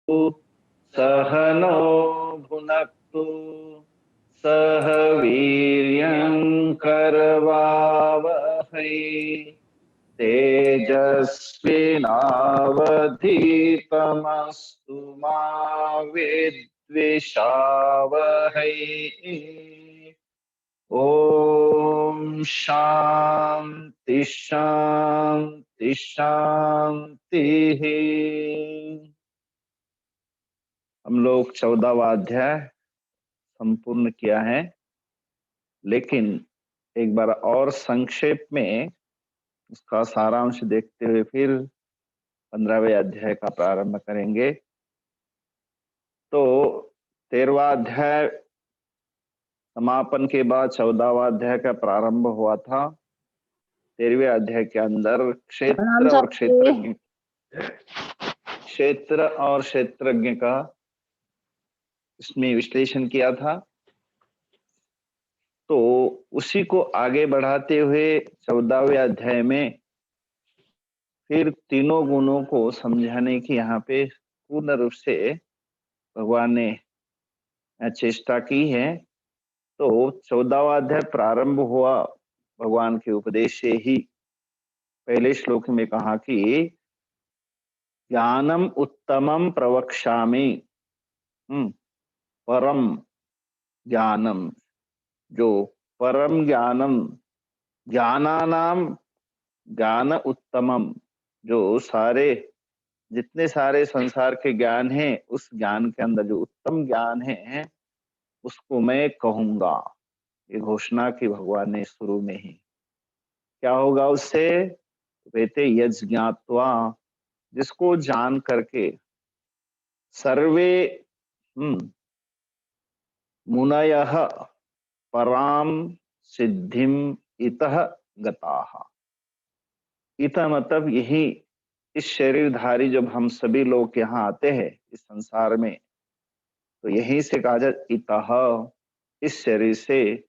सह नो भुनक्तु सह वीर्यं करवावहै तेजस्विनावधीतमस्तु मा विद्विषावहै। ओम शांति शांति शांति। हम लोग 14वां अध्याय संपूर्ण किया है, लेकिन एक बार और संक्षेप में उसका सारांश देखते हुए फिर 15वें अध्याय का प्रारंभ करेंगे। तो 13वां अध्याय समापन के बाद 14वां अध्याय का प्रारंभ हुआ था। 13वें अध्याय के अंदर क्षेत्र और क्षेत्रज्ञ का इसमें विश्लेषण किया था। तो उसी को आगे बढ़ाते हुए 14वें अध्याय में फिर तीनों गुणों को समझाने की यहाँ पे पूर्ण रूप से भगवान ने चेष्टा की है। तो 14वां अध्याय प्रारंभ हुआ भगवान के उपदेश से ही। पहले श्लोक में कहा कि ज्ञानम उत्तमम प्रवक्ष्यामि, परम ज्ञानम, जो परम ज्ञानम, ज्ञानानाम ज्ञान उत्तमम, जो सारे जितने सारे संसार के ज्ञान हैं उस ज्ञान के अंदर जो उत्तम ज्ञान है उसको मैं कहूंगा। ये घोषणा की भगवान ने शुरू में ही। क्या होगा उससे? कहते यज्ञ ज्ञात्वा, जिसको जान करके सर्वे मुनयः पराम सिद्धिम इतः गताः। इतः मतलब यही, इस शरीरधारी जब हम सभी लोग यहाँ आते हैं इस संसार में, तो यहीं से कहा जाए इतः, इस शरीर से,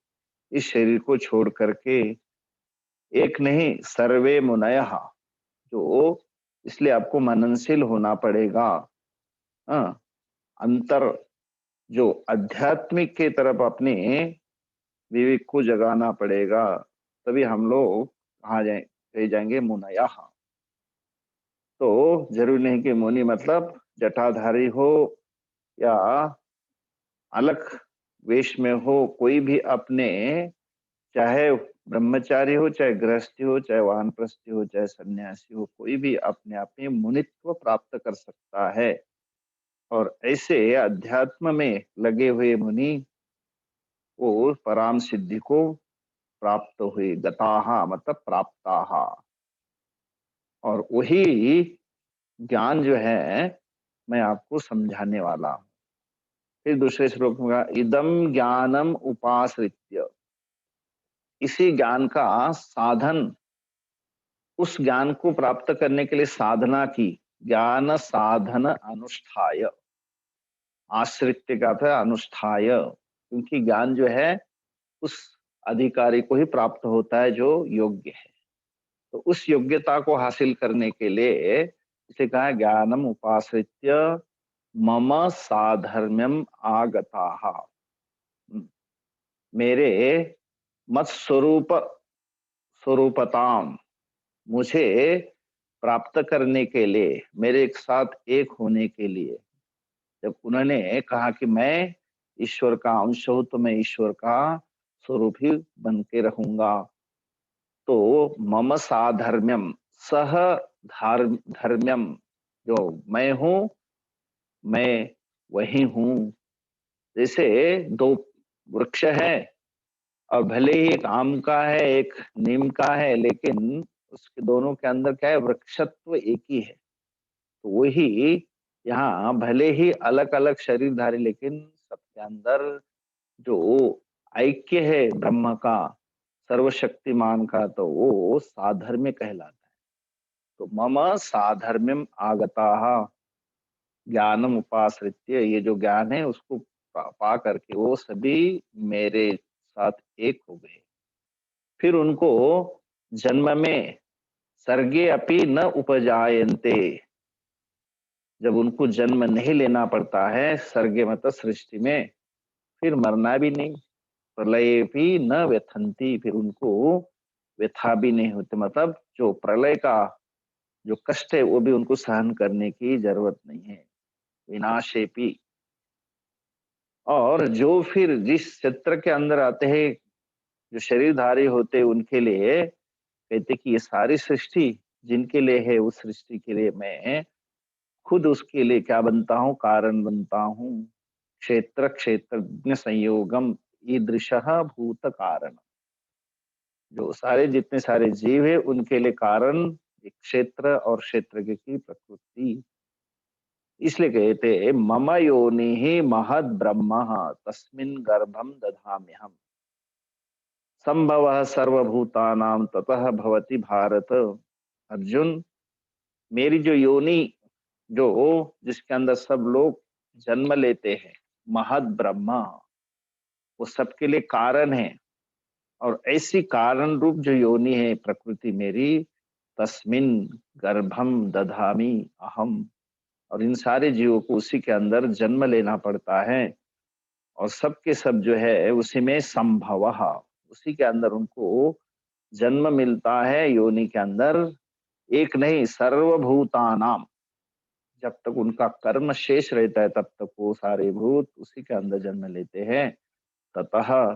इस शरीर को छोड़ करके एक नहीं सर्वे मुनयः, जो इसलिए आपको मननशील होना पड़ेगा। अंतर जो आध्यात्मिक के तरफ अपने विवेक को जगाना पड़ेगा, तभी हम लोग कहा कहे जाएंगे मुनयः। तो जरूरी नहीं कि मुनि मतलब जटाधारी हो या अलग वेश में हो, कोई भी अपने, चाहे ब्रह्मचारी हो, चाहे गृहस्थी हो, चाहे वानप्रस्थी हो, चाहे सन्यासी हो, कोई भी अपने आप में मुनित्व प्राप्त कर सकता है। और ऐसे अध्यात्म में लगे हुए मुनि वो पराम सिद्धि को प्राप्त हुए, गताहा मतलब प्राप्ताहा। और वही ज्ञान जो है मैं आपको समझाने वाला हूं। फिर दूसरे श्लोक में इदम ज्ञानम उपाश्रित्य, इसी ज्ञान का साधन, उस ज्ञान को प्राप्त करने के लिए साधना की, ज्ञान साधन अनुष्ठाय, आश्रित्य का था अनुष्ठाय, क्योंकि ज्ञान जो है उस अधिकारी को ही प्राप्त होता है जो योग्य है। तो उस योग्यता को हासिल करने के लिए इसे कहा ज्ञानम उपाश्रित्य मम साधर्म्यम आगताः, मेरे मत स्वरूपताम, मुझे प्राप्त करने के लिए, मेरे एक साथ एक होने के लिए। जब उन्होंने कहा कि मैं ईश्वर का अंश हूं तो मैं ईश्वर का स्वरूप ही बन के रहूंगा, तो मम साधर्म्यम, सह धर्म्यम, जो मैं हूं मैं वही हूं। जैसे दो वृक्ष है और भले ही एक आम का है एक नीम का है, लेकिन उसके दोनों के अंदर क्या है, वृक्षत्व एक ही है। तो वही यहाँ भले ही अलग अलग शरीरधारी, लेकिन सबके अंदर जो ऐक्य है ब्रह्म का, सर्वशक्तिमान का, तो वो साधर्म्य कहलाता है। तो मम साधर्म्यम आगताः ज्ञानम उपाश्रित्य, ये जो ज्ञान है उसको पा करके वो सभी मेरे साथ एक हो गए। फिर उनको जन्म में सर्गे अपि न उपजायन्ते, जब उनको जन्म नहीं लेना पड़ता है सर्गे मतलब सृष्टि में, फिर मरना भी नहीं, प्रलय भी न व्यथंती, फिर उनको व्यथा भी नहीं होती, मतलब जो प्रलय का जो कष्ट है वो भी उनको सहन करने की जरूरत नहीं है, विनाशेपी। और जो फिर जिस क्षेत्र के अंदर आते हैं, जो शरीरधारी होते हैं, उनके लिए कहते कि ये सारी सृष्टि जिनके लिए है, उस सृष्टि के लिए मैं खुद उसके लिए क्या बनता हूँ, कारण बनता हूँ। क्षेत्र क्षेत्रज्ञ संयोगम ईदृश भूत कारण, जो सारे जितने सारे जीव है उनके लिए कारण एक क्षेत्र और क्षेत्रज्ञ की प्रकृति। इसलिए कहते मम योनि ही महद ब्रह्म तस्मिन् गर्भम दधाम्यहम् संभव सर्वभूतानां ततः भवति भारत। अर्जुन, मेरी जो योनि, जो जिसके अंदर सब लोग जन्म लेते हैं, महद ब्रह्मा, वो सबके लिए कारण है। और ऐसी कारण रूप जो योनि है प्रकृति मेरी, तस्मिन गर्भम दधामी अहम, और इन सारे जीवों को उसी के अंदर जन्म लेना पड़ता है। और सबके सब जो है उसी में संभव, उसी के अंदर उनको जन्म मिलता है योनि के अंदर। एक नहीं, सर्वभूतानाम, जब तक उनका कर्म शेष रहता है तब तक वो सारे भूत उसी के अंदर जन्म लेते हैं। ततः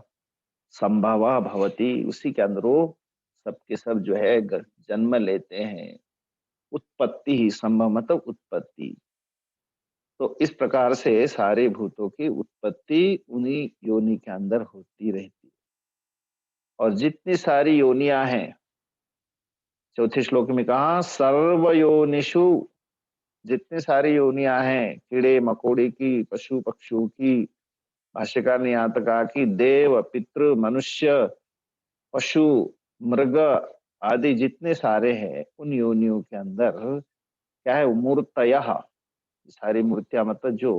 संभव भवती, उसी के अंदर वो सबके सब जो है जन्म लेते हैं। उत्पत्ति ही संभव मतलब उत्पत्ति। तो इस प्रकार से सारे भूतों की उत्पत्ति उन्हीं योनि के अंदर होती रहती है। और जितनी सारी योनियां हैं, चौथे श्लोक में कहा सर्वयोनिषु, जितनी सारी योनियां हैं, कीड़े मकोड़े की, पशु पक्षियों की, भाष्यकार ने यहाँ तक कहा कि देव पितृ मनुष्य पशु मृग आदि जितने सारे हैं, उन योनियों के अंदर क्या है, मूर्तयः, सारी मूर्तियां मतलब जो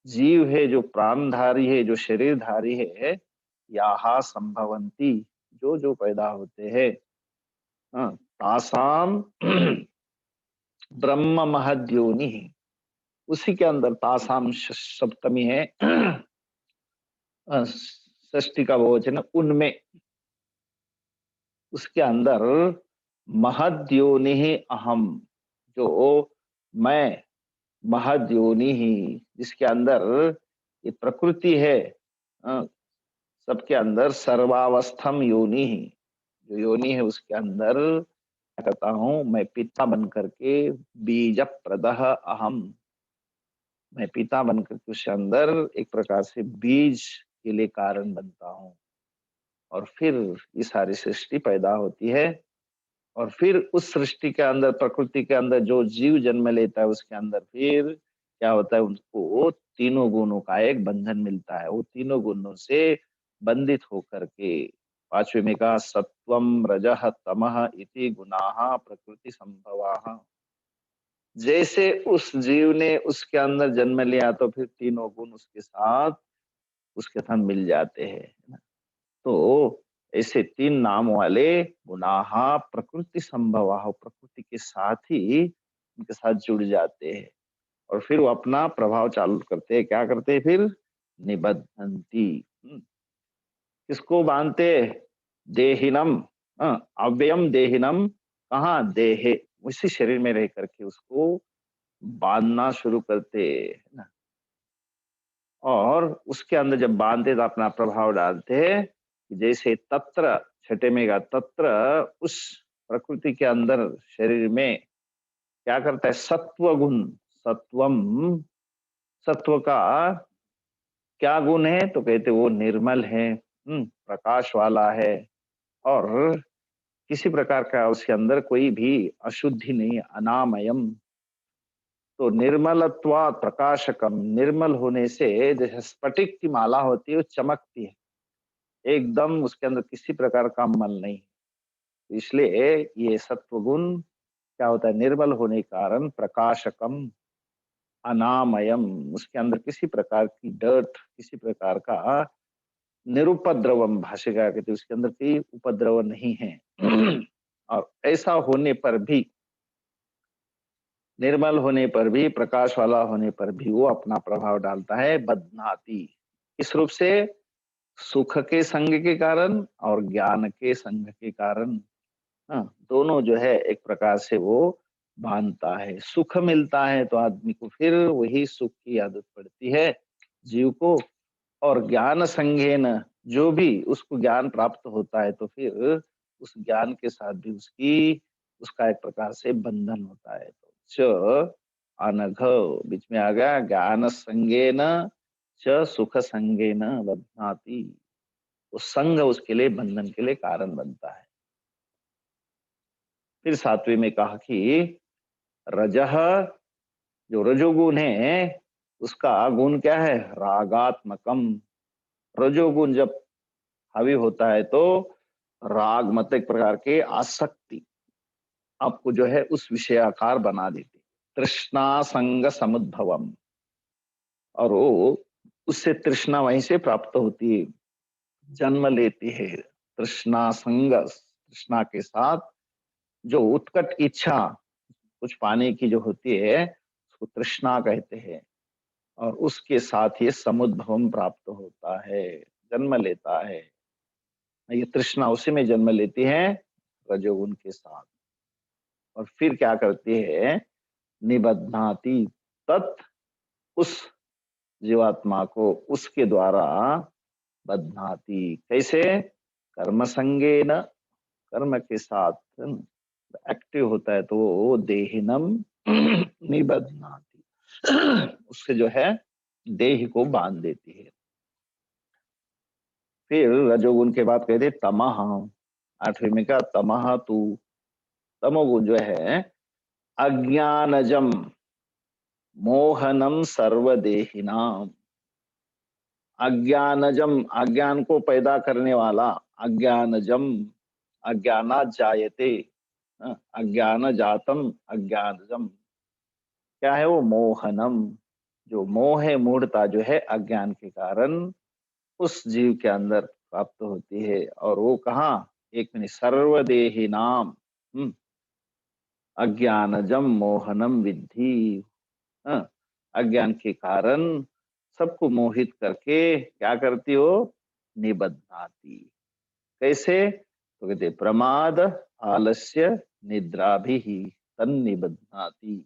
जीव है, जो प्राणधारी है, जो शरीरधारी है, याहा संभवंती, जो जो पैदा होते हैं, हाँ, तासाम ब्रह्म महद्योनि, उसी के अंदर तासाम सप्तमी है, षष्ठी का बहुवचन उनमें, उसके अंदर महद्योनि अहम, जो मैं महद्योनि ही, जिसके अंदर ये प्रकृति है, अ, सबके अंदर सर्वावस्थम योनि ही, जो योनि है उसके अंदर क्या करता हूं मैं, पिता बन करके बीज प्रदह अहम, मैं पिता बन करके उसके अंदर एक प्रकार से बीज के लिए कारण बनता हूँ। और फिर ये सारी सृष्टि पैदा होती है। और फिर उस सृष्टि के अंदर, प्रकृति के अंदर जो जीव जन्म लेता है, उसके अंदर फिर क्या होता है, उनको तीनों गुणों का एक बंधन मिलता है। वो तीनों गुणों से बंधित होकर के, पांचवे में कहा सत्वम रजः तमः इति गुणाः प्रकृति संभवाः, जैसे उस जीव ने उसके अंदर जन्म लिया तो फिर तीनों गुण उसके साथ उसके साथ मिल जाते हैं। तो ऐसे तीन नाम वाले गुनाहा प्रकृति संभव, प्रकृति के साथ ही उनके साथ जुड़ जाते हैं। और फिर वो अपना प्रभाव चालू करते हैं, क्या करते हैं फिर, निबद्धंती, किसको बांधते, देहिनम, अव्ययम देहिनम, कहाँ, देहे, उसी शरीर में रह करके उसको बांधना शुरू करते है ना। और उसके अंदर जब बांधते तो अपना प्रभाव डालते हैं, जैसे तत्र, छठे में का तत्र, उस प्रकृति के अंदर शरीर में क्या करता है, सत्व गुण, सत्वम, सत्व का क्या गुण है, तो कहते वो निर्मल है, प्रकाश वाला है, और किसी प्रकार का उसके अंदर कोई भी अशुद्धि नहीं, अनामयम। तो निर्मलत्वा प्रकाशकम, निर्मल होने से जैसे स्फटिक की माला होती है वो चमकती है, एकदम उसके अंदर किसी प्रकार का मल नहीं। इसलिए ये सत्व गुण क्या होता है, निर्मल होने के कारण प्रकाशकम, अनामयम, उसके अंदर किसी प्रकार की डर्ट, किसी प्रकार का निरुपद्रवम, भाष्यकार कहते उसके अंदर कोई उपद्रव नहीं है। और ऐसा होने पर भी निर्मल होने पर भी, प्रकाश वाला होने पर भी वो अपना प्रभाव डालता है। बदनाती किस रूप से? सुख के संग के कारण और ज्ञान के संग के कारण। हाँ, दोनों जो है एक प्रकार से वो बांधता है। सुख मिलता है तो आदमी को फिर वही सुख की आदत पड़ती है जीव को। और ज्ञान संगेन, जो भी उसको ज्ञान प्राप्त होता है तो फिर उस ज्ञान के साथ भी उसका एक प्रकार से बंधन होता है। तो च अनघ बीच में आ गया, ज्ञान संगेन च सुख संगेन बध्नाति। तो संग उसके लिए, बंधन के लिए कारण बनता है। फिर सातवें में कहा कि रजह, जो रजोगुण है उसका गुण क्या है? रागात्मकम। रजोगुण जब हावी होता है तो राग मत एक प्रकार के आसक्ति आपको जो है उस विषयाकार बना देती। तृष्णा संग समुद्भवम, और वो उससे तृष्णा वहीं से प्राप्त होती है, जन्म लेती है। तृष्णा संग, तृष्णा के साथ जो उत्कट इच्छा कुछ पाने की जो होती है उसको तृष्णा कहते हैं। और उसके साथ ये समुद्भवम प्राप्त होता है, जन्म लेता है। ये तृष्णा उसी में जन्म लेती है, रजोगुण के साथ। और फिर क्या करती है? निबध्नाति तत्, उस जीवात्मा को उसके द्वारा बध्नाति। कैसे? कर्म संगेन, कर्म के साथ एक्टिव होता है तो वो देहिनम निबध्नाति, उससे जो है देह को बांध देती है। फिर रजोगुण के बाद कहते तमह, आठवीं में क्या? तमह तू, तमोगुण जो है अज्ञानजम मोहनम सर्वदेहिनाम। अज्ञानजम, अज्ञान को पैदा करने वाला। अज्ञानजम, अज्ञानात जायते, अज्ञान जातम अज्ञानजम। क्या है वो? मोहनम, जो मोह है, मूढ़ता जो है अज्ञान के कारण उस जीव के अंदर प्राप्त होती है। और वो कहाँ? एक मिनट, सर्वदेही नाम अज्ञानजम मोहनम विद्धि। हाँ, अज्ञान के कारण सबको मोहित करके क्या करती हो? निबध्नाति। कैसे? तो कहते प्रमाद आलस्य निद्रा भी तन्निबध्नाति।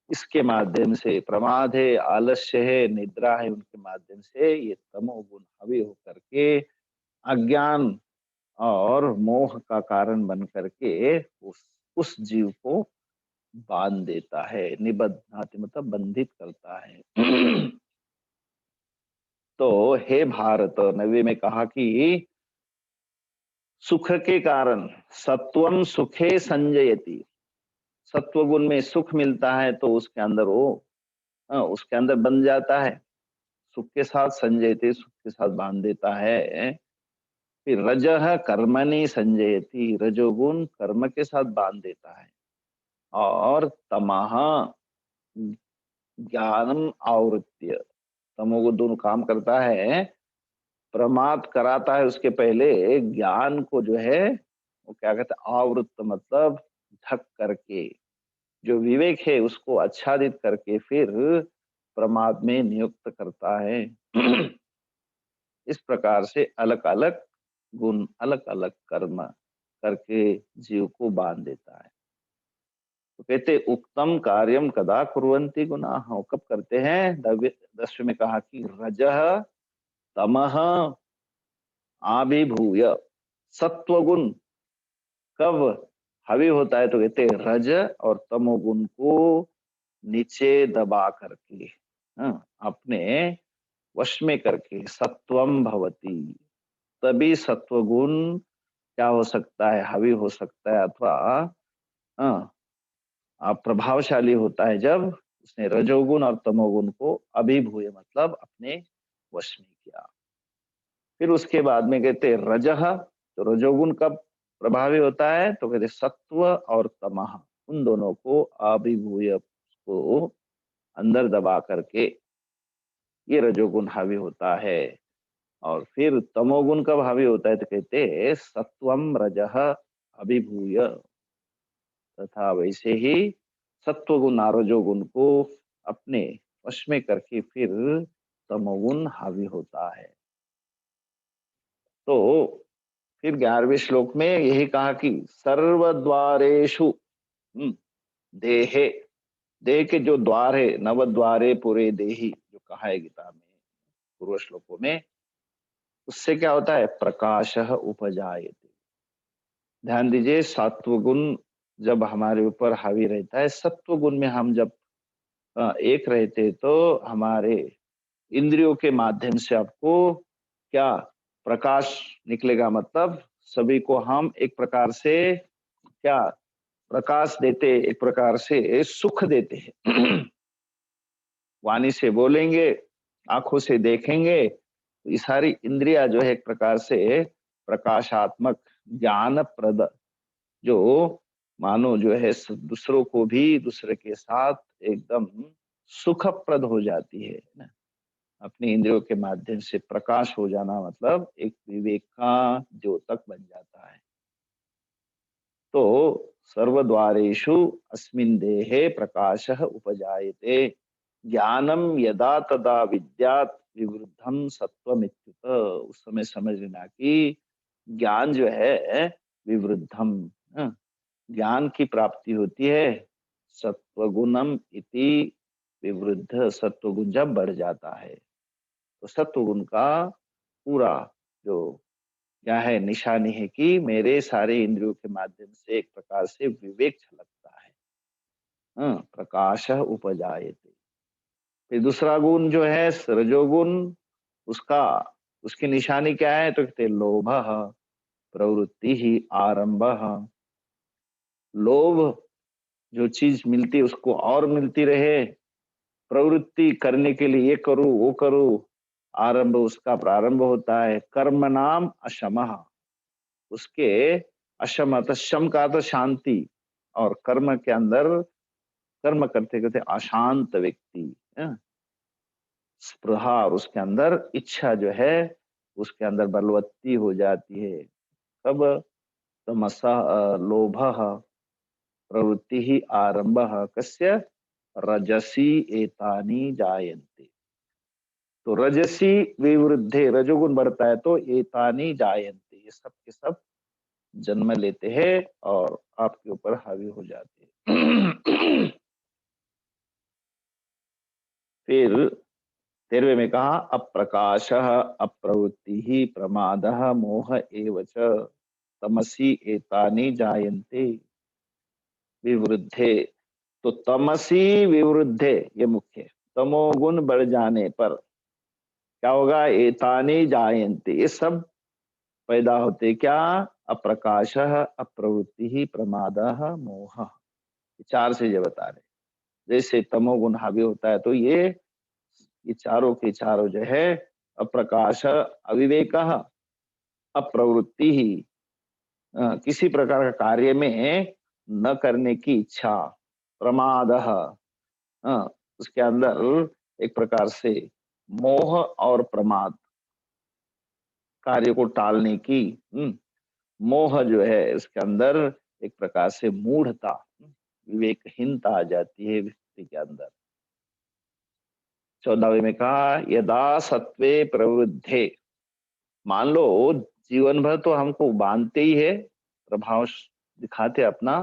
इसके माध्यम से, प्रमाद है, आलस्य है, निद्रा है, उनके माध्यम से ये तमोगुण हावी होकर के अज्ञान और मोह का कारण बन करके उस जीव को बांध देता है। निबध्नाति मतलब बंधित करता है। तो हे भारत, नवी में कहा कि सुख के कारण सत्वम सुखे संजयति। सत्व गुण में सुख मिलता है तो उसके अंदर वो उसके अंदर बन जाता है। सुख के साथ संजयति, सुख के साथ बांध देता है। फिर रजह कर्मणि संजयति, रजोगुण कर्म के साथ बांध देता है। और तमह ज्ञानम आवृत्य, तमोगुण दोनों काम करता है। प्रमाद कराता है उसके पहले, ज्ञान को जो है वो क्या कहते हैं? आवृत्त मतलब ढक करके, जो विवेक है उसको आच्छादित करके फिर प्रमाद में नियुक्त करता है। इस प्रकार से अलग अलग गुण, अलग अलग कर्म करके जीव को बांध देता है। तो कहते उक्तम कार्यम कदा कुर्वन्ति गुनाः, कब करते हैं? 10वें में कहा कि रजः तमः आभिभूय, सत्वगुण कब हावी होता है? तो कहते रज और तमोगुण को नीचे दबा करके, अपने वश में करके सत्वम भवति, तभी सत्वगुण क्या हो सकता है? हावी हो सकता है, अथवा प्रभावशाली होता है जब उसने रजोगुण और तमोगुण को अभिभूय मतलब अपने वश में किया। फिर उसके बाद में कहते रजह, तो रजोगुण कब प्रभावी होता है? तो कहते सत्व और तमह, उन दोनों को अभिभूय को अंदर दबा करके ये रजोगुण हावी होता है। और फिर तमोगुण कब हावी होता है? तो कहते सत्वम रजह अभिभूय, तथा वैसे ही सत्वगुण रजोगुण को अपने वश में करके फिर तमोगुण हावी होता है। तो फिर 11वें श्लोक में यही कहा कि सर्वद्वारेषु देहे, देह के जो द्वार है, नव द्वारे पूरे देही जो कहा है गीता में पूर्व श्लोकों में, उससे क्या होता है, प्रकाश उपजायते। ध्यान दीजिए, सत्वगुण जब हमारे ऊपर हावी रहता है, सत्वगुण में हम जब एक रहते, तो हमारे इंद्रियों के माध्यम से आपको क्या प्रकाश निकलेगा, मतलब सभी को हम एक प्रकार से क्या प्रकाश देते, एक प्रकार से सुख देते हैं। वाणी से बोलेंगे, आंखों से देखेंगे, तो ये सारी इंद्रिया जो है एक प्रकार से प्रकाशात्मक ज्ञान प्रद, जो मानो जो है दूसरों को भी दूसरे के साथ एकदम सुखप्रद हो जाती है ना। अपने इंद्रियों के माध्यम से प्रकाश हो जाना मतलब एक विवेक का द्योतक बन जाता है। तो सर्वद्वारेषु अस्मिन् देहे प्रकाशः उपजायते, ज्ञानम यदा तदा विद्यात् विवृद्धम सत्वमित्युत। उस समय समझ लेना कि ज्ञान जो है विवृद्धम, ज्ञान की प्राप्ति होती है सत्वगुणम इति विवृद्ध, सत्वगुण जब बढ़ जाता है। तो सत्वगुण का पूरा जो क्या है, निशानी है कि मेरे सारे इंद्रियों के माध्यम से एक प्रकार से विवेक छलकता है, प्रकाश उपजायते। फिर दूसरा गुण जो है रजोगुण, उसका उसकी निशानी क्या है, तो कहते लोभ प्रवृत्ति ही आरंभ। लोभ, जो चीज मिलती है उसको और मिलती रहे, प्रवृत्ति करने के लिए ये करूं वो करूं, आरंभ उसका प्रारंभ होता है। कर्म नाम अशमः, उसके अशम अर्थात शम का अर्थ शांति, और कर्म के अंदर कर्म करते करते अशांत व्यक्ति, स्पृहा, और उसके अंदर इच्छा जो है उसके अंदर बलवत्ती हो जाती है। तब तमसा लोभः प्रवृत्ति ही आरंभ कस्य रजसी एतानी जायन्ते। तो रजसी विवृद्धे, रजोगुण बढ़ता है तो एतानी जायन्ते, ये सब के सब जन्म लेते हैं और आपके ऊपर हावी हो जाते हैं। फिर 13वें में कहा अप्रकाश अप्रवृत्ति ही प्रमाद मोह एवच तमसी एतानी जायन्ते विवृद्धे। तो तमसी विवृद्धे ये मुख्य है। तमोगुण बढ़ जाने पर क्या होगा, एतानी जायन्ते, ये सब पैदा होते क्या, अप्रकाश अप्रवृत्ति ही प्रमाद मोह, चार से ये बता रहे। जैसे तमोगुण हावी होता है तो ये चारों के चारों जो है, अप्रकाश अविवेक अप्रवृत्ति ही, किसी प्रकार का कार्य में न करने की इच्छा, प्रमाद, उसके अंदर एक प्रकार से मोह और प्रमाद, कार्य को टालने की, मोह जो है उसके अंदर एक प्रकार से मूढ़ता, विवेकहीनता आ जाती है व्यक्ति के अंदर। 14वें में कहा यदा सत्वे प्रवृद्धे, मान लो जीवन भर तो हमको बांधते ही है, प्रभाव दिखाते अपना,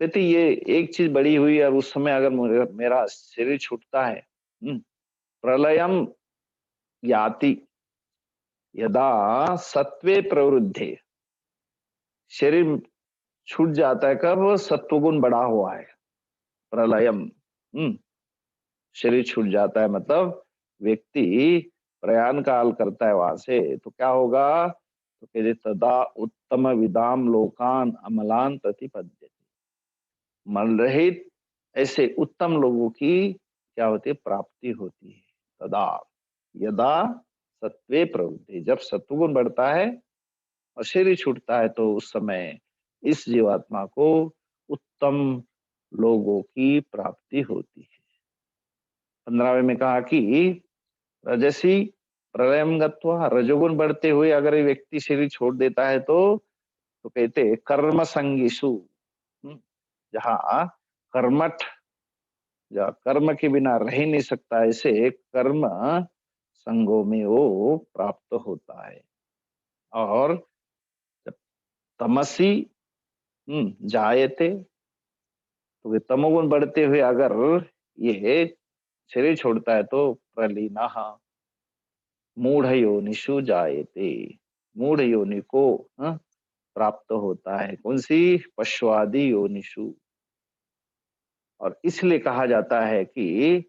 कहते ये एक चीज बड़ी हुई और उस समय अगर मेरा शरीर छूटता है, प्रलयम याति, यदा सत्वे प्रवृद्धे, शरीर छूट जाता है कब, सत्वगुण बढ़ा हुआ है, प्रलयम, शरीर छूट जाता है मतलब व्यक्ति प्रयाण काल करता है वहां से, तो क्या होगा, तो कहते तदा उत्तम विदाम लोकान अमलान प्रतिपद्यते, मल रहित ऐसे उत्तम लोगों की क्या होती है, प्राप्ति होती है। तदा यदा सत्वे प्रवृत्ति, जब सत्वगुण बढ़ता है और शरीर छूटता है तो उस समय इस जीवात्मा को उत्तम लोगों की प्राप्ति होती है। 15वें में कहा कि रजसी प्रलयम गत्वा, रजोगुण बढ़ते हुए अगर ये व्यक्ति शरीर छोड़ देता है तो कहते कर्म संगीसु, जहाँ कर्मठ या कर्म के बिना रह ही नहीं सकता, ऐसे कर्म संगों में वो प्राप्त होता है। और जब तमसी जायते, तो ये तमोगुण बढ़ते हुए अगर ये शरीर छोड़ता है तो प्रलीनः मूढ़ योनिषु जायते, मूढ़ योनि को प्राप्त होता है। कौन सी? पश्वादि योनिषु। और इसलिए कहा जाता है कि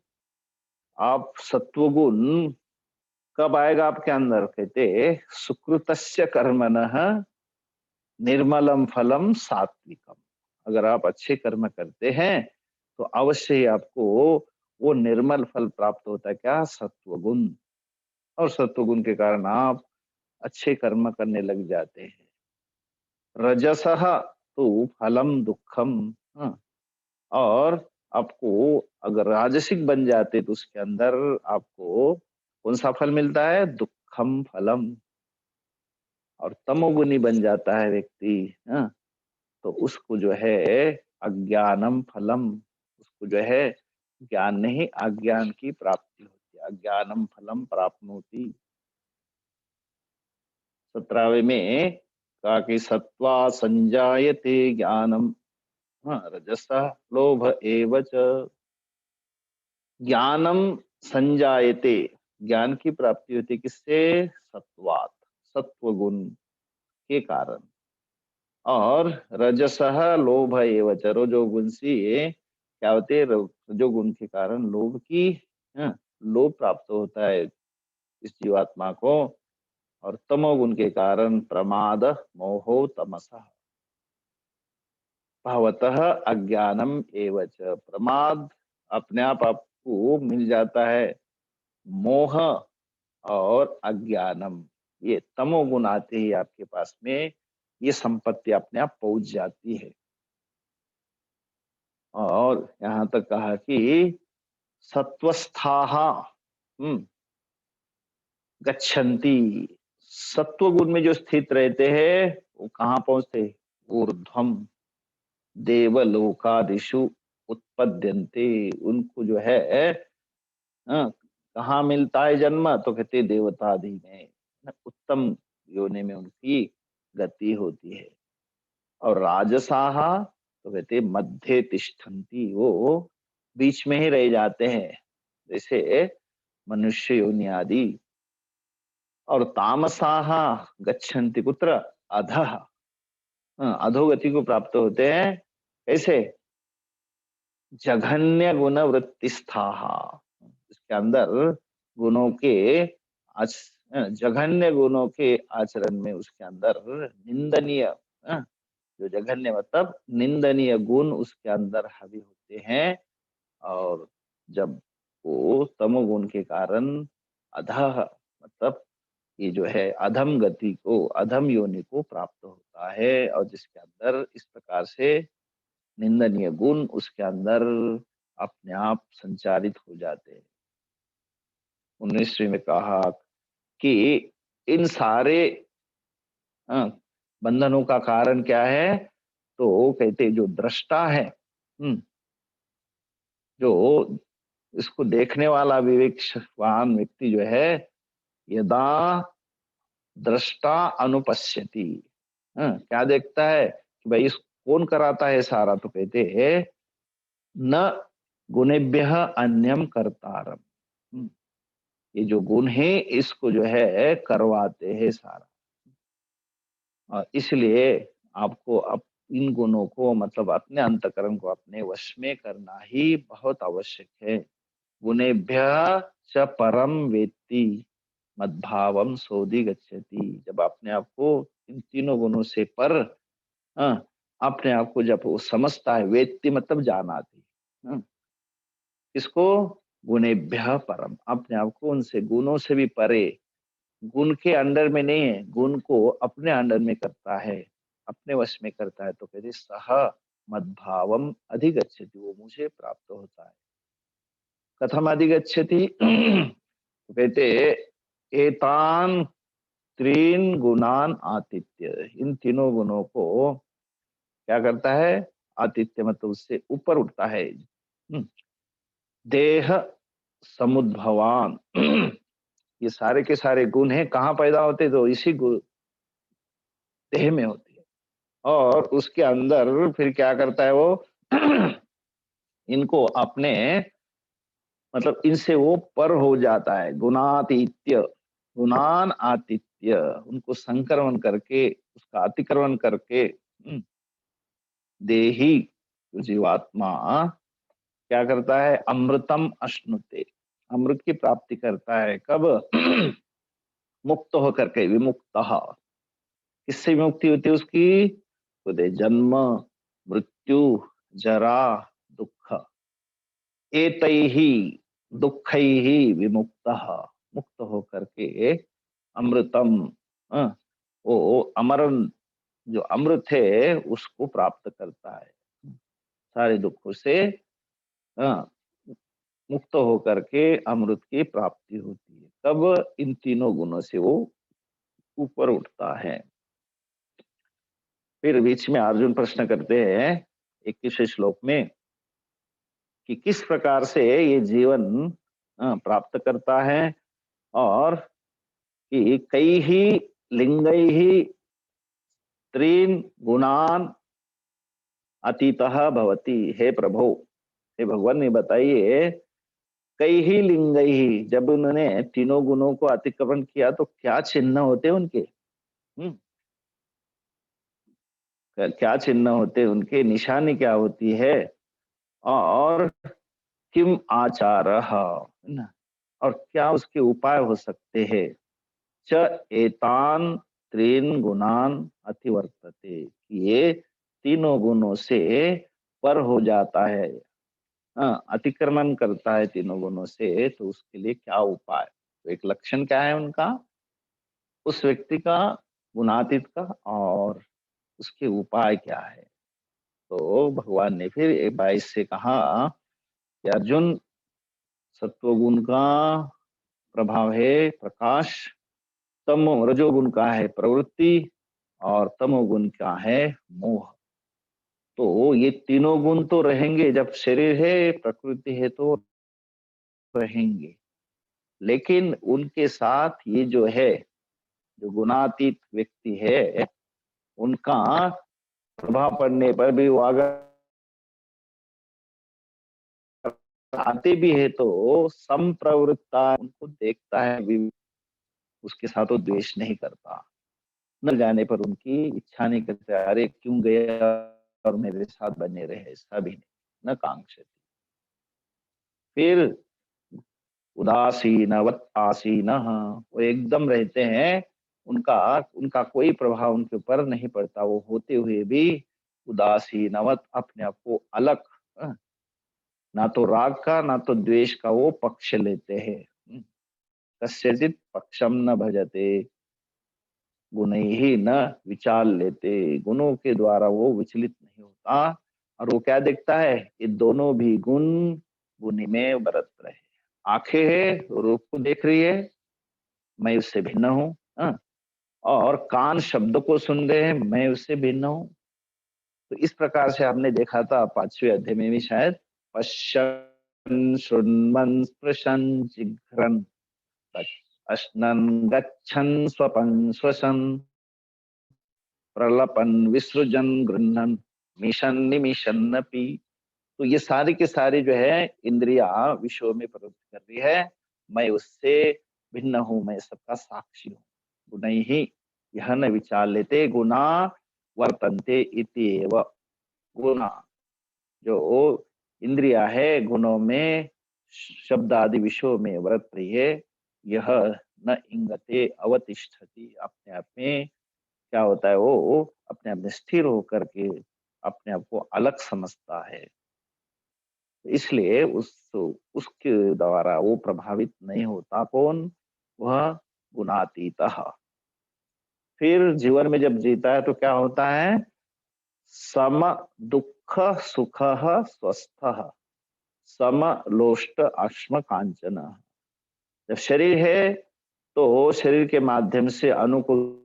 आप सत्वगुण कब आएगा आपके अंदर? कहते सुकृतस्य कर्मणः निर्मलम फलम सात्विकम। अगर आप अच्छे कर्म करते हैं तो अवश्य ही आपको वो निर्मल फल प्राप्त होता है। क्या? सत्वगुण। और सत्वगुण के कारण आप अच्छे कर्म करने लग जाते हैं। रजसः तो फलम दुखम। हाँ, और आपको अगर राजसिक बन जाते तो उसके अंदर आपको कौन सा फल मिलता है? दुखम फलम। और तमोगुनी बन जाता है व्यक्ति, हाँ, तो उसको जो है अज्ञानम फलम, उसको जो है ज्ञान नहीं अज्ञान की प्राप्ति होती है। अज्ञानम फलम प्राप्नोति। 17वें में कहा कि सत्वा संजायते ज्ञानम, हाँ, रजसा लोभ एव च। ज्ञानम संजायते, ज्ञान की प्राप्ति होती है किससे? सत्वात, सत्व गुण के कारण। और रजसः लोभ एव च, रजोगुण से क्या होते हैं? रजोगुण के कारण लोभ की, लोभ प्राप्त होता है इस जीवात्मा को। और तमोगुण के कारण प्रमाद मोहो तमसः भवतः अज्ञानम एव च। प्रमाद अपने आप आपको मिल जाता है, मोह और अज्ञानम, ये तमोगुण आते ही आपके पास में ये संपत्ति अपने आप पहुंच जाती है। और यहाँ तक कहा कि सत्वस्थाः गच्छन्ति, सत्वगुण में जो स्थित रहते हैं वो कहाँ पहुंचते? ऊर्ध्वम देवलोकादिषु उत्पद्यन्ते। उनको जो है कहाँ मिलता है जन्म? तो कहते देवता आदि में, उत्तम योनि में उनकी गति होती है। और राजसाह तो कहते मध्य तिष्ठन्ति, वो बीच में ही रह जाते हैं, जैसे मनुष्य योनि आदि। और तामसाह गच्छन्ति कुत्र? अधः, अधोगति को प्राप्त होते हैं। कैसे? जघन्य गुण वृत्तिस्थाः, इसके अंदर गुणों के जघन्य गुणों के आचरण में उसके अंदर निंदनीय, जो जघन्य मतलब निंदनीय गुण उसके अंदर हावी होते हैं। और जब वो तमोगुण के कारण अधः मतलब ये जो है अधम गति को, अधम योनि को प्राप्त होता है। और जिसके अंदर इस प्रकार से निंदनीय गुण उसके अंदर अपने आप संचारित हो जाते हैं। 19वीं में कहा कि इन सारे अ, बंधनों का कारण क्या है? तो कहते जो दृष्टा है, जो इसको देखने वाला विवेकवान व्यक्ति जो है, यदा दृष्टा अनुपश्यति, क्या देखता है कि भाई इस कौन कराता है सारा? तो कहते हैं न गुणेभ्यः अन्यम कर्तारम, ये जो गुण है इसको जो है करवाते हैं सारा। और इसलिए आपको इन गुणों को मतलब अपने अंतकरण को अपने वश में करना ही बहुत आवश्यक है। गुणेभ्यः च परम वेत्ति मद्भावम सोधि गच्छति। जब अपने आप को इन तीनों गुणों से पर, हाँ, अपने आप को जब वो समझता है, वेत्ति मतलब जानाति, हाँ, इसको गुणेभ्यः परम, अपने आप को उनसे गुणों से भी परे, गुण के अंडर में नहीं है, गुण को अपने अंडर में करता है, अपने वश में करता है। तो कहते सह मद्भावम अधिगच्छति, वो मुझे प्राप्त होता है। कथम अधिगच्छति? तो कहते एतान त्रीन गुणान आतिथ्य, इन तीनों गुणों को क्या करता है? आतिथ्य मतलब उससे ऊपर उठता है। देह समुद्भवान। ये सारे के सारे गुण हैं, कहाँ पैदा होते? तो इसी देह में होते हैं। और उसके अंदर फिर क्या करता है वो? इनको अपने मतलब इनसे वो पर हो जाता है। गुणातीत्य, गुणान आतिथ्य, उनको संक्रमण करके, उसका अतिक्रमण करके देही जो जीवात्मा क्या करता है? अमृतम अश्नुते, अमृत की प्राप्ति करता है। कब? मुक्त होकर के, विमुक्त। किससे विमुक्ति होती है उसकी? बोले जन्म, मृत्यु, जरा, दुख, एतैहि दुःखैहि विमुक्तः, मुक्त होकर के अमृतम, वो अमर जो अमृत है उसको प्राप्त करता है। सारे दुखों से हाँ, मुक्त होकर के अमृत की प्राप्ति होती है। तब इन तीनों गुणों से वो ऊपर उठता है। फिर बीच में अर्जुन प्रश्न करते हैं 21वें श्लोक में कि किस प्रकार से ये जीवन प्राप्त करता है, और कि कई ही लिंगै ही त्रीन गुणान अतीतः भवति। हे प्रभु, हे भगवान ने बताइए, कई ही लिंग ही, जब उन्होंने तीनों गुणों को अतिक्रमण किया तो क्या चिन्ह होते उनके? क्या चिन्ह होते उनके? निशानी क्या होती है? और किम आचार है ना, और क्या उसके उपाय हो सकते हैं? च एतान त्रीन गुणान अतिवर्तते, ये तीनों गुणों से पर हो जाता है, अतिक्रमण करता है तीनों गुणों से, तो उसके लिए क्या उपाय? तो एक लक्षण क्या है उनका, उस व्यक्ति का, गुणातीत का, और उसके उपाय क्या है? तो भगवान ने फिर 22 से कहा कि अर्जुन, सत्वगुण का प्रभाव है प्रकाश, तमो रजोगुण का है प्रवृत्ति, और तमोगुण का है मोह। तो ये तीनों गुण तो रहेंगे, जब शरीर है, प्रकृति है, तो रहेंगे। लेकिन उनके साथ ये जो है, जो गुणातीत व्यक्ति है, उनका प्रभाव पड़ने पर भी वो अगर आते भी है तो संप्रवृत्ता, उनको देखता है, उसके साथ वो द्वेष नहीं करता। न जाने पर उनकी इच्छा नहीं करते, अरे क्यों गया और मेरे साथ बने रहे, ऐसा भी नहीं, न कांक्षती। फिर उदासीनवत आसीन, वो एकदम रहते हैं, उनका उनका कोई प्रभाव उनके ऊपर नहीं पड़ता, वो होते हुए भी उदासीनवत, अपने आप को अलग, हाँ, ना तो राग का ना तो द्वेष का वो पक्ष लेते हैं। कस्यचित पक्षम न भजते गुण ही न विचार लेते, गुणों के द्वारा वो विचलित नहीं होता, और वो क्या देखता है? ये दोनों भी गुण गुणी में बरत रहे। आंखें है, रूप को देख रही है, मैं उससे भिन्न हूँ, और कान शब्द को सुन रहे हैं, मैं उससे भिन्न हूँ। तो इस प्रकार से आपने देखा था 5वें अध्याय में भी शायद, पश्यन् शृण्वन् स्पृशन् जिघ्रन् अश्नन् गच्छन् स्वपन् श्वसन् प्रलपन विसृजन गृह्णन मिशन निमिशन्नपि। तो ये सारी के सारी जो है इंद्रिया विषयों में प्रवृत्ति कर रही है, मैं उससे भिन्न हूं, मैं सबका साक्षी हूँ। गुण ही यह न विचार लेते गुना वर्तन्ते इति एव। गुना, जो इंद्रिया है, गुणों में, शब्द आदि विषयों में वर्त रही है, यह न इंगते अवतिष्ठति, अपने आप में क्या होता है? वो अपने आप में स्थिर होकर के अपने आप को अलग समझता है। इसलिए उसके द्वारा वो प्रभावित नहीं होता। कौन? वह गुणातीत। फिर जीवन में जब जीता है तो क्या होता है? सम दुख सुख स्वस्थ, सम लोष्ट अश्म कांचन। जब शरीर है तो शरीर के माध्यम से अनुकूलता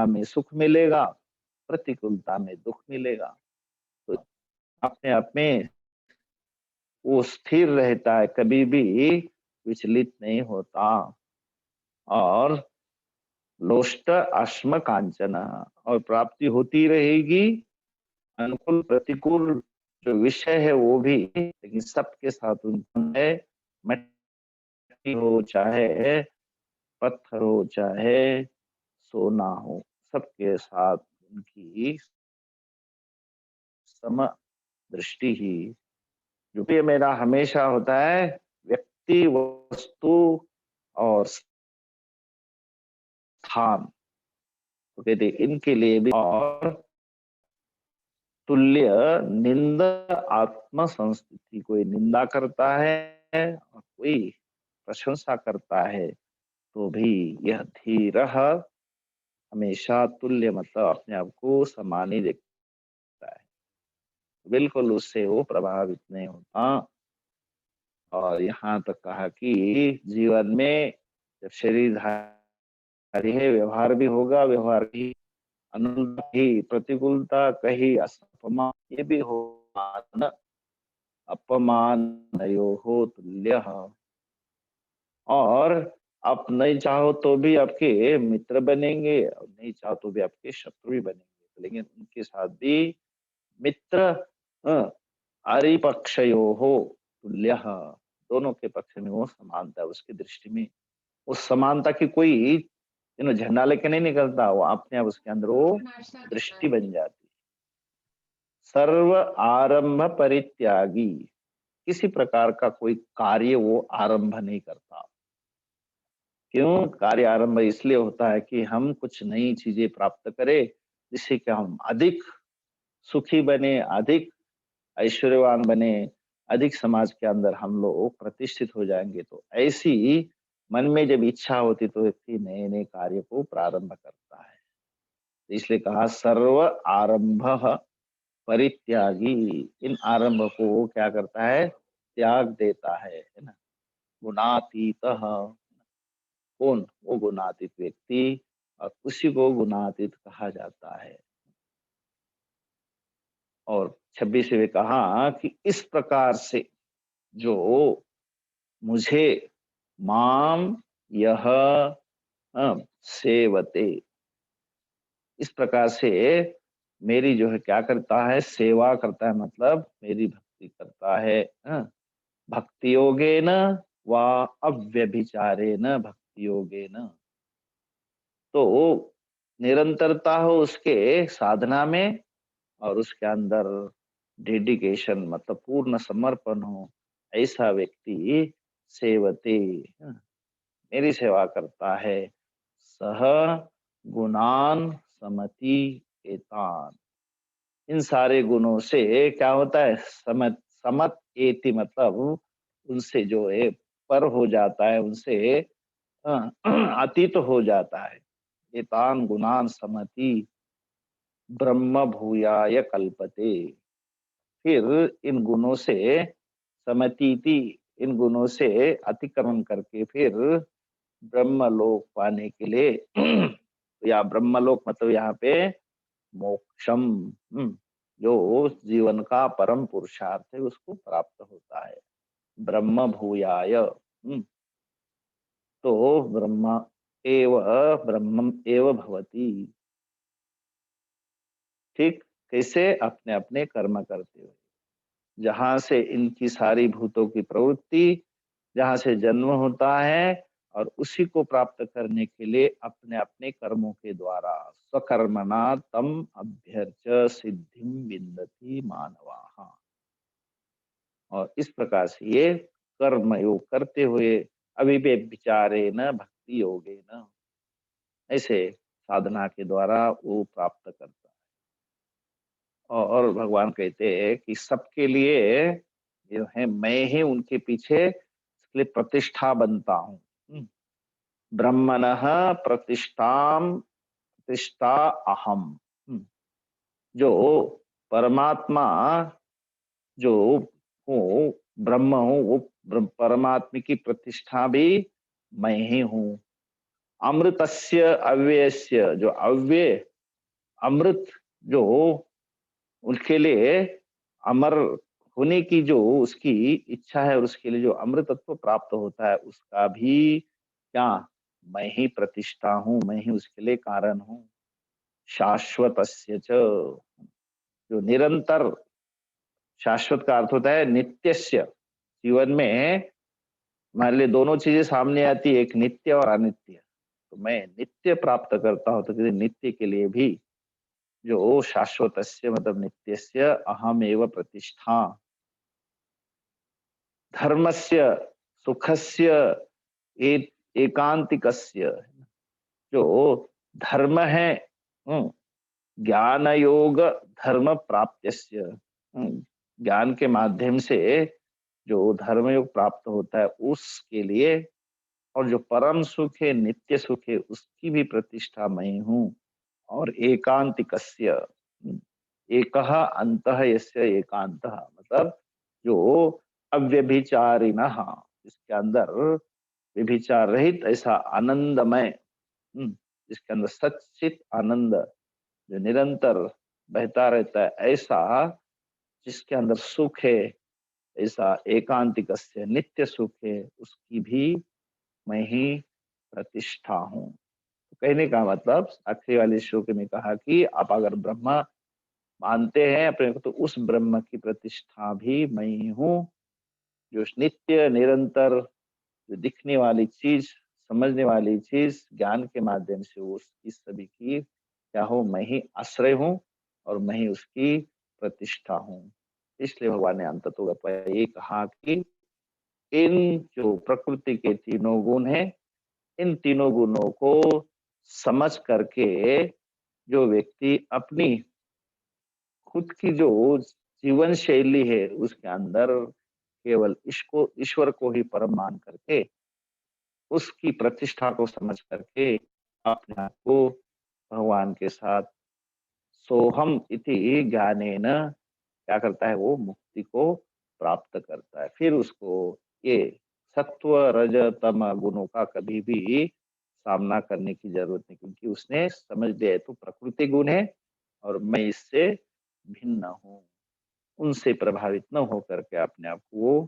में सुख मिलेगा, प्रतिकूलता में दुख मिलेगा। तो अपने आप में वो स्थिर रहता है, कभी भी विचलित नहीं होता। और लोष्ट अश्म कांचन, और प्राप्ति होती रहेगी, अनुकूल प्रतिकूल जो विषय है वो भी, लेकिन सबके साथ उनका है, मिट्टी हो चाहे पत्थर हो चाहे सोना हो, सबके साथ उनकी सम दृष्टि ही। जो भी मेरा हमेशा होता है, व्यक्ति, वस्तु और स्थान, तो कहते इनके लिए भी। और तुल्य निंदा आत्म संस्थिति, कोई निंदा करता है और कोई प्रशंसा करता है, तो भी यह धीर हमेशा तुल्य मतलब अपने आप को समान ही देखता है, बिल्कुल उससे वो प्रभावित नहीं होता। और यहाँ तक कहा कि जीवन में जब शरीरधारी है, व्यवहार भी होगा, व्यवहार की अनुकूलता ही प्रतिकूलता कही असपमान, ये भी होगा, अपमान हो तुल्य। और आप नहीं चाहो तो भी आपके मित्र बनेंगे, और नहीं चाहो तो भी आपके शत्रु भी बनेंगे, लेकिन उनके साथ भी मित्र अरिपक्षयो हो तुल्य, दोनों के पक्ष में वो समानता है, उसकी दृष्टि में उस समानता की कोई झंडा लेके नहीं निकलता, वो अपने आप उसके अंदर वो दृष्टि बन जाती। सर्व आरंभ परित्यागी, किसी प्रकार का कोई कार्य वो आरंभ नहीं करता। क्यों कार्य आरंभ इसलिए होता है कि हम कुछ नई चीजें प्राप्त करें, जिससे कि हम अधिक सुखी बने, अधिक ऐश्वर्यवान बने, अधिक समाज के अंदर हम लोग प्रतिष्ठित हो जाएंगे। तो ऐसी मन में जब इच्छा होती तो व्यक्ति नए नए कार्य को प्रारंभ करता है। इसलिए कहा सर्व आरंभ परित्यागी, इन आरंभ को वो क्या करता है, त्याग देता है ना। गुणातीत, कौन, वो गुणातीत व्यक्ति, और उसी को गुणातीत कहा जाता है। और 26वें में कहा कि इस प्रकार से जो मुझे माम यह सेवते, इस प्रकार से मेरी जो है क्या करता है, सेवा करता है, मतलब मेरी भक्ति करता है। भक्ति योगे न व अव्यभिचारे न भक्ति योगे न, तो निरंतरता हो उसके साधना में, और उसके अंदर डेडिकेशन मतलब पूर्ण समर्पण हो, ऐसा व्यक्ति सेवते, मेरी सेवा करता है। सह गुणान समति एतान, इन सारे गुणों से क्या होता है, समत समत एति मतलब उनसे जो है पर हो जाता है, उनसे अतीत हो जाता है। एतान गुणान समति ब्रह्म भूयाय कल्पते, फिर इन गुणों से समतीति, इन गुणों से अतिक्रमण करके फिर ब्रह्मलोक पाने के लिए या ब्रह्मलोक मतलब यहाँ पे मोक्षम, जो जीवन का परम पुरुषार्थ है उसको प्राप्त होता है। ब्रह्म भूयाय, तो ब्रह्म एव ब्रह्मम एव भवति, ठीक, कैसे, अपने अपने कर्म करते हुए, जहां से इनकी सारी भूतों की प्रवृत्ति, जहां से जन्म होता है, और उसी को प्राप्त करने के लिए अपने अपने कर्मों के द्वारा स्वकर्मणा तम अभ्यर्च सिद्धिम विन्दति मानवाः। और इस प्रकार से ये कर्म योग करते हुए अविव्यभिचारे न भक्ति योगे न, ऐसे साधना के द्वारा वो प्राप्त करता है। और भगवान कहते हैं कि सबके लिए जो है मैं ही उनके पीछे इसके लिए प्रतिष्ठा बनता हूँ। ब्रह्मणः प्रतिष्ठाम प्रतिष्ठा अहम, जो परमात्मा जो हूँ, ब्रह्म हूँ, वो परमात्मा की प्रतिष्ठा भी मैं ही हूँ। अमृतस्य अव्ययस्य, जो अव्यय अमृत जो उनके लिए अमर होने की जो उसकी इच्छा है और उसके लिए जो अमृतत्व प्राप्त होता है उसका भी क्या मैं ही प्रतिष्ठा हूँ, मैं ही उसके लिए कारण हूँ। शाश्वतस्य च, जो निरंतर, शाश्वत का अर्थ होता है नित्यस्य। जीवन में हमारे लिए दोनों चीजें सामने आती है, एक नित्य और अनित्य। तो मैं नित्य प्राप्त करता हूँ, तो किसी नित्य के लिए भी जो शाश्वतस्य मतलब नित्यस्य अहमेव प्रतिष्ठा, धर्मस्य, सुखस्य, एकांतिकस्य, जो धर्म है, हम्म, ज्ञान योग धर्म प्राप्त्यस्य, ज्ञान के माध्यम से जो धर्म योग प्राप्त होता है उसके लिए, और जो परम सुख है नित्य सुख है उसकी भी प्रतिष्ठा मैं हूँ। और एकांतिकस्य, एकः अंतः यस्य एकांतः, मतलब जो अव्यभिचारिणः, जिसके अंदर व्यभिचार रहित ऐसा आनंदमय, जिसके अंदर सच्चित आनंद जो निरंतर बहता रहता है, ऐसा जिसके अंदर सुख है, ऐसा एकांतिकस्य नित्य सुख है, उसकी भी मैं ही प्रतिष्ठा हूँ। तो कहने का मतलब आखिरी वाले श्लोक में कहा कि आप अगर ब्रह्मा मानते हैं अपने को, तो उस ब्रह्म की प्रतिष्ठा भी मैं ही हूँ, जो नित्य निरंतर, जो दिखने वाली चीज, समझने वाली चीज, ज्ञान के माध्यम से वो इस सभी की क्या हो, मैं ही आश्रय हूँ और मैं ही उसकी प्रतिष्ठा हूँ। इसलिए भगवान ने अंततोगत ये कहा कि इन जो प्रकृति के तीनों गुण हैं, इन तीनों गुणों को समझ करके जो व्यक्ति अपनी खुद की जो जीवन शैली है उसके अंदर केवल इसको ईश्वर को ही परम मान करके, उसकी प्रतिष्ठा को समझ करके अपने आप को भगवान के साथ सोहम इति ज्ञानेन क्या करता है, वो मुक्ति को प्राप्त करता है। फिर उसको ये सत्व रज तम गुणों का कभी भी सामना करने की जरूरत नहीं, क्योंकि उसने समझ लिया है तो प्रकृति गुण है और मैं इससे भिन्न हूँ। उनसे प्रभावित न होकर के अपने आप को वो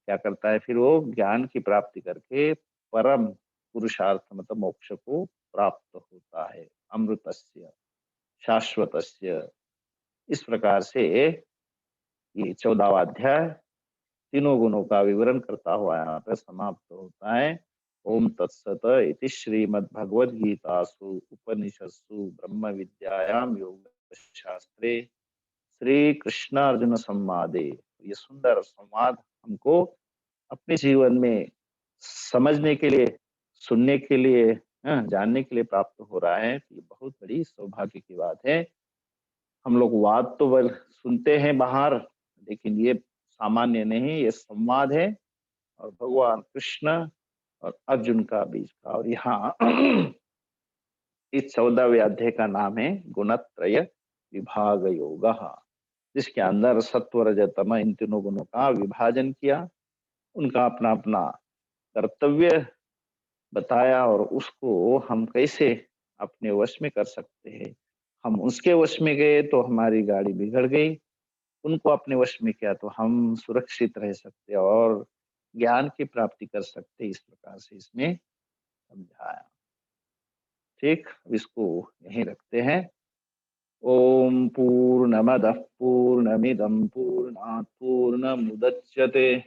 क्या करता है, फिर वो ज्ञान की प्राप्ति करके परम पुरुषार्थ मतलब मोक्ष को प्राप्त होता है, अमृतस्य शाश्वतस्य। इस प्रकार से ये 14वां अध्याय तीनों गुणों का विवरण करता हुआ यहाँ पर समाप्त होता है। ओम तत्सत इति श्रीमद् भगवद गीतासु उपनिषत्सु ब्रह्म विद्यायाम योग शास्त्रे श्री कृष्ण अर्जुन संवादे, ये सुंदर संवाद हमको अपने जीवन में समझने के लिए, सुनने के लिए, जानने के लिए प्राप्त हो रहा है। ये बहुत बड़ी सौभाग्य की बात है। हम लोग वाद तो बल सुनते हैं बाहर, लेकिन ये सामान्य नहीं, ये संवाद है और भगवान कृष्ण और अर्जुन का बीच का। और यहाँ इस 14वें अध्याय का नाम है गुणत्रय विभाग योग, जिसके अंदर सत्व रज तम इन तीनों गुणों का विभाजन किया, उनका अपना अपना कर्तव्य बताया और उसको हम कैसे अपने वश में कर सकते हैं। हम उसके वश में गए तो हमारी गाड़ी बिगड़ गई, उनको अपने वश में किया तो हम सुरक्षित रह सकते और ज्ञान की प्राप्ति कर सकते। इस प्रकार से इसमें समझाया। ठीक, इसको यहीं रखते हैं। ओम पूर्णमदः पूर्णमिदं पूर्णात् पूर्णमुदच्यते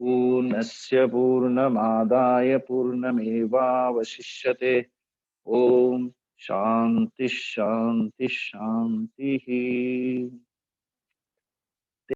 पूर्णस्य पूर्णमादाय पूर्णमेवावशिष्यते। ओम शांति शांति शांति।